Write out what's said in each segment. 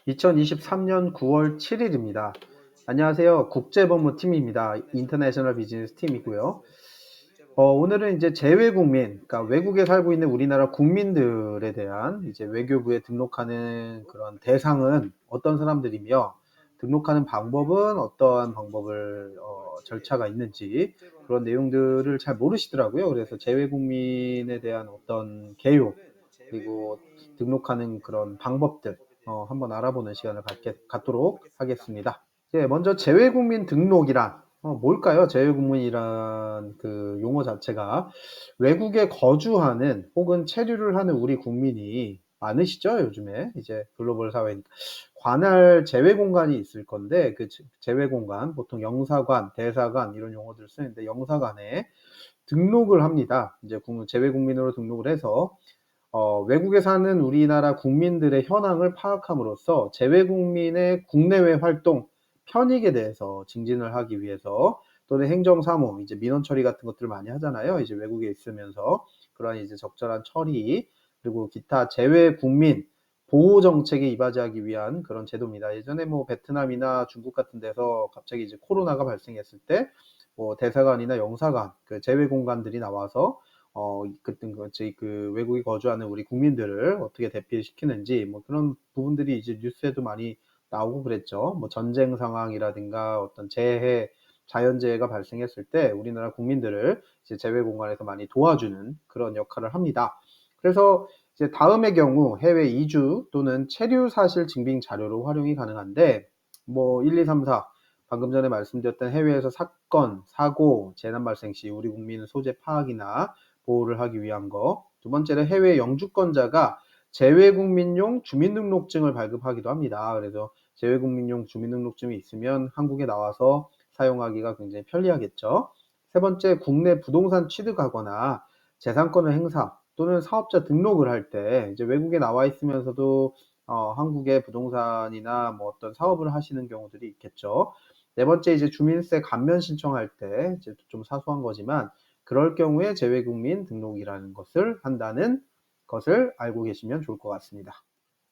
2023년 9월 7일입니다. 안녕하세요. 국제법무팀입니다. 인터내셔널 비즈니스 팀이고요. 오늘은 이제 재외국민, 그러니까 외국에 살고 있는 우리나라 국민들에 대한 이제 외교부에 등록하는 그런 대상은 어떤 사람들이며 등록하는 방법은 어떠한 방법을 절차가 있는지 그런 내용들을 잘 모르시더라고요. 그래서 재외국민에 대한 어떤 개요 그리고 등록하는 그런 방법들 한번 알아보는 시간을 갖도록 하겠습니다. 예, 먼저 재외국민 등록이란 뭘까요? 재외국민이란 그 용어 자체가 외국에 거주하는 혹은 체류를 하는 우리 국민이 많으시죠? 요즘에 이제 글로벌 사회니까 관할 재외 공간이 있을 건데 그 재외 공간 보통 영사관, 대사관 이런 용어들 쓰는데 영사관에 등록을 합니다. 이제 재외 국민으로 등록을 해서 외국에 사는 우리나라 국민들의 현황을 파악함으로써 재외국민의 국내외 활동 편익에 대해서 증진을 하기 위해서 또는 행정사무, 이제 민원 처리 같은 것들을 많이 하잖아요. 이제 외국에 있으면서 그러한 이제 적절한 처리 그리고 기타 재외국민 보호 정책에 이바지하기 위한 그런 제도입니다. 예전에 뭐 베트남이나 중국 같은 데서 갑자기 이제 코로나가 발생했을 때 뭐 대사관이나 영사관 그 재외 공간들이 나와서 그 외국에 거주하는 우리 국민들을 어떻게 대피시키는지 뭐 그런 부분들이 이제 뉴스에도 많이 나오고 그랬죠. 뭐 전쟁 상황이라든가 어떤 재해, 자연재해가 발생했을 때 우리나라 국민들을 이제 재외 공간에서 많이 도와주는 그런 역할을 합니다. 그래서 이제 다음의 경우 해외 이주 또는 체류 사실 증빙 자료로 활용이 가능한데 뭐 1, 2, 3, 4 방금 전에 말씀드렸던 해외에서 사건, 사고, 재난 발생 시 우리 국민의 소재 파악이나 보호를 하기 위한 거. 두 번째는 해외 영주권자가 재외국민용 주민등록증을 발급하기도 합니다. 그래서 재외국민용 주민등록증이 있으면 한국에 나와서 사용하기가 굉장히 편리하겠죠. 세 번째, 국내 부동산 취득하거나 재산권을 행사 또는 사업자 등록을 할 때 이제 외국에 나와 있으면서도 한국의 부동산이나 뭐 어떤 사업을 하시는 경우들이 있겠죠. 네 번째, 이제 주민세 감면 신청할 때 이제 좀 사소한 거지만 그럴 경우에 재외국민 등록이라는 것을 한다는 것을 알고 계시면 좋을 것 같습니다.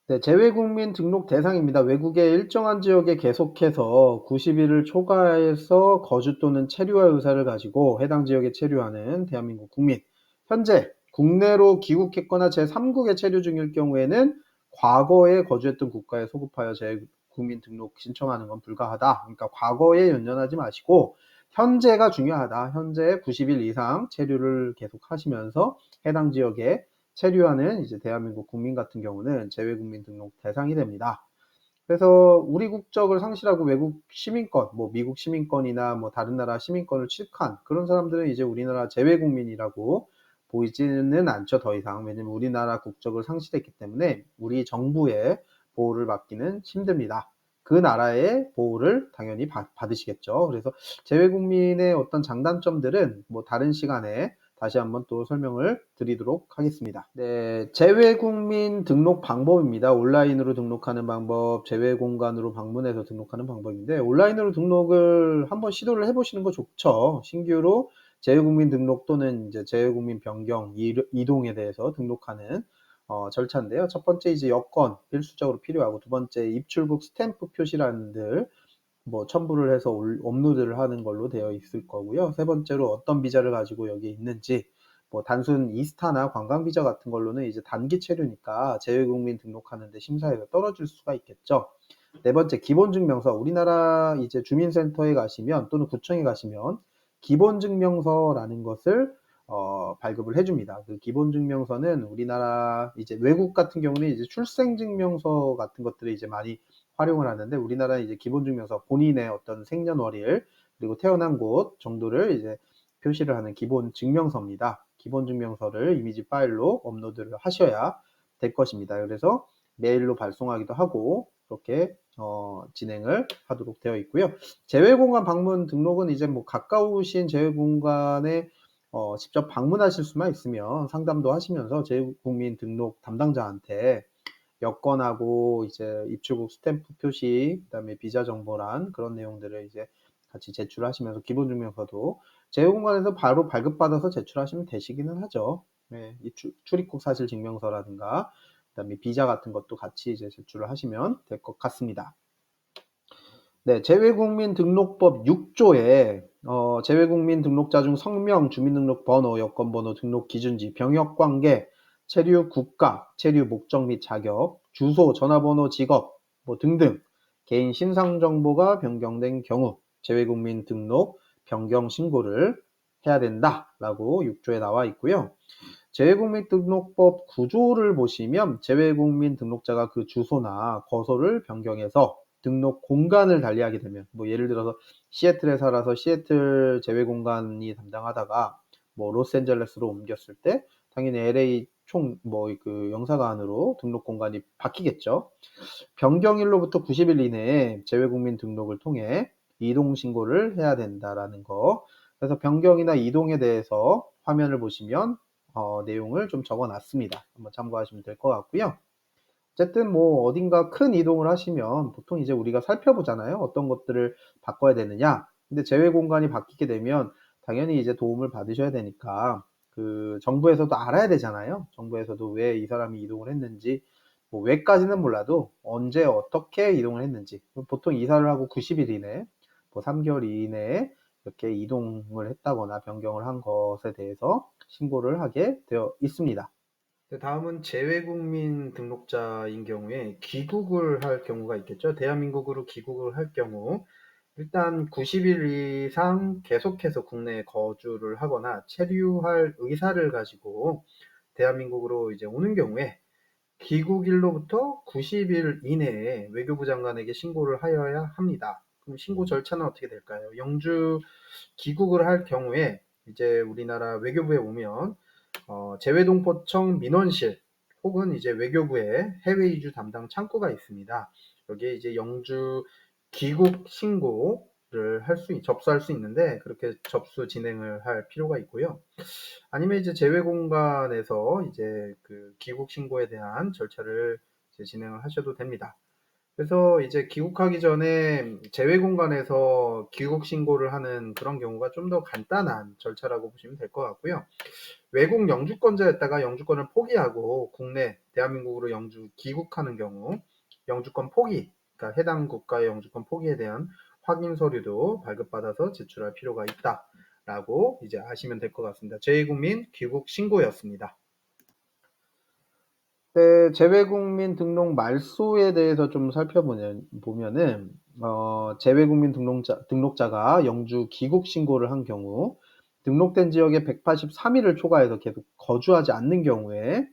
네, 재외국민 등록 대상입니다. 외국의 일정한 지역에 계속해서 90일을 초과해서 거주 또는 체류할 의사를 가지고 해당 지역에 체류하는 대한민국 국민. 현재 국내로 귀국했거나 제3국에 체류 중일 경우에는 과거에 거주했던 국가에 소급하여 재외국민 등록 신청하는 건 불가하다. 그러니까 과거에 연연하지 마시고 현재가 중요하다. 현재 90일 이상 체류를 계속 하시면서 해당 지역에 체류하는 이제 대한민국 국민 같은 경우는 재외국민 등록 대상이 됩니다. 그래서 우리 국적을 상실하고 외국 시민권, 뭐 미국 시민권이나 뭐 다른 나라 시민권을 취득한 그런 사람들은 이제 우리나라 재외국민이라고 보이지는 않죠, 더 이상. 왜냐면 우리나라 국적을 상실했기 때문에 우리 정부의 보호를 받기는 힘듭니다. 그 나라의 보호를 당연히 받으시겠죠. 그래서 재외국민의 어떤 장단점들은 뭐 다른 시간에 다시 한번 또 설명을 드리도록 하겠습니다. 네, 재외국민 등록 방법입니다. 온라인으로 등록하는 방법, 재외공간으로 방문해서 등록하는 방법인데 온라인으로 등록을 한번 시도를 해보시는 거 좋죠. 신규로 재외국민 등록 또는 이제 재외국민 변경, 이동에 대해서 등록하는 절차인데요. 첫 번째 이제 여권 필수적으로 필요하고 두 번째 입출국 스탬프 표시란들 뭐 첨부를 해서 업로드를 하는 걸로 되어 있을 거고요. 세 번째로 어떤 비자를 가지고 여기 있는지 뭐 단순 이스타나 관광 비자 같은 걸로는 이제 단기 체류니까 재외국민 등록하는데 심사에서 떨어질 수가 있겠죠. 네 번째 기본증명서 우리나라 이제 주민센터에 가시면 또는 구청에 가시면 기본증명서라는 것을 발급을 해줍니다. 그 기본증명서는 우리나라 이제 외국 같은 경우는 이제 출생증명서 같은 것들을 이제 많이 활용을 하는데 우리나라는 이제 기본증명서 본인의 어떤 생년월일 그리고 태어난 곳 정도를 이제 표시를 하는 기본증명서입니다. 기본증명서를 이미지 파일로 업로드를 하셔야 될 것입니다. 그래서 메일로 발송하기도 하고 그렇게 진행을 하도록 되어 있고요. 재외공간 방문 등록은 이제 뭐 가까우신 재외공간에 직접 방문하실 수만 있으면 상담도 하시면서 재외국민 등록 담당자한테 여권하고 이제 입출국 스탬프 표시, 그다음에 비자 정보란 그런 내용들을 이제 같이 제출하시면서 기본증명서도 재외공간에서 바로 발급받아서 제출하시면 되시기는 하죠. 네, 출입국 사실 증명서라든가 그다음에 비자 같은 것도 같이 이제 제출을 하시면 될 것 같습니다. 네, 재외국민 등록법 6조에 재외국민 등록자 중 성명, 주민등록번호, 여권번호, 등록기준지, 병역관계, 체류 국가, 체류 목적 및 자격, 주소, 전화번호, 직업 뭐 등등 개인 신상정보가 변경된 경우 재외국민 등록 변경 신고를 해야 된다라고 6조에 나와 있고요. 재외국민 등록법 9조를 보시면 재외국민 등록자가 그 주소나 거소를 변경해서 등록 공간을 달리하게 되면 뭐 예를 들어서 시애틀에 살아서 시애틀 재외공간이 담당하다가 뭐 로스앤젤레스로 옮겼을 때 당연히 LA 총 뭐 그 영사관으로 등록 공간이 바뀌겠죠. 변경일로부터 90일 이내에 재외국민 등록을 통해 이동 신고를 해야 된다라는 거. 그래서 변경이나 이동에 대해서 화면을 보시면 내용을 좀 적어 놨습니다. 한번 참고하시면 될 것 같고요. 어쨌든 뭐 어딘가 큰 이동을 하시면 보통 이제 우리가 살펴보잖아요. 어떤 것들을 바꿔야 되느냐. 근데 재외 공간이 바뀌게 되면 당연히 이제 도움을 받으셔야 되니까 그 정부에서도 알아야 되잖아요. 정부에서도 왜 이 사람이 이동을 했는지 뭐 왜까지는 몰라도 언제 어떻게 이동을 했는지 보통 이사를 하고 90일 이내 뭐 3개월 이내에 이렇게 이동을 했다거나 변경을 한 것에 대해서 신고를 하게 되어 있습니다. 다음은 재외국민 등록자인 경우에 귀국을 할 경우가 있겠죠. 대한민국으로 귀국을 할 경우 일단 90일 이상 계속해서 국내에 거주를 하거나 체류할 의사를 가지고 대한민국으로 이제 오는 경우에 귀국일로부터 90일 이내에 외교부 장관에게 신고를 하여야 합니다. 그럼 신고 절차는 어떻게 될까요? 영주 귀국을 할 경우에 이제 우리나라 외교부에 오면 재외동포청 민원실 혹은 이제 외교부의 해외 이주 담당 창구가 있습니다. 여기에 이제 영주 귀국 신고를 접수할 수 있는데 그렇게 접수 진행을 할 필요가 있고요. 아니면 이제 재외공간에서 이제 그 귀국 신고에 대한 절차를 이제 진행을 하셔도 됩니다. 그래서 이제 귀국하기 전에 재외공간에서 귀국 신고를 하는 그런 경우가 좀 더 간단한 절차라고 보시면 될 것 같고요. 외국 영주권자였다가 영주권을 포기하고 국내 대한민국으로 영주 귀국하는 경우 영주권 포기, 그러니까 해당 국가의 영주권 포기에 대한 확인 서류도 발급받아서 제출할 필요가 있다라고 이제 아시면 될 것 같습니다. 재외국민 귀국 신고였습니다. 네, 재외국민 등록 말소에 대해서 좀 살펴보면은 재외국민 등록자가 영주 귀국 신고를 한 경우 등록된 지역에 183일을 초과해서 계속 거주하지 않는 경우에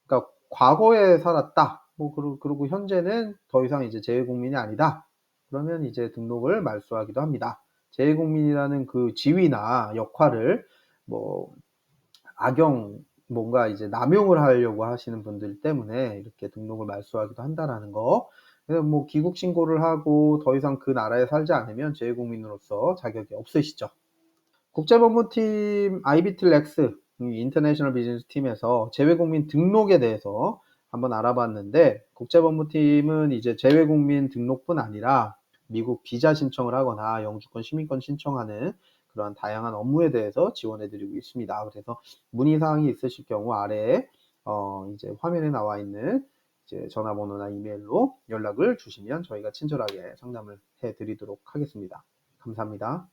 그러니까 과거에 살았다. 뭐 그리고 현재는 더 이상 이제 재외국민이 아니다. 그러면 이제 등록을 말소하기도 합니다. 재외국민이라는 그 지위나 역할을 뭐 악용 뭔가 이제 남용을 하려고 하시는 분들 때문에 이렇게 등록을 말소하기도 한다라는 거. 그래서 뭐 귀국 신고를 하고 더 이상 그 나라에 살지 않으면 재외국민으로서 자격이 없으시죠. 국제법무팀 IBTLEX 인터내셔널 비즈니스 팀에서 재외국민 등록에 대해서 한번 알아봤는데 국제법무팀은 이제 재외국민 등록뿐 아니라 미국 비자 신청을 하거나 영주권 시민권 신청하는 그러한 다양한 업무에 대해서 지원해드리고 있습니다. 그래서 문의사항이 있으실 경우 아래에 이제 화면에 나와 있는 이제 전화번호나 이메일로 연락을 주시면 저희가 친절하게 상담을 해드리도록 하겠습니다. 감사합니다.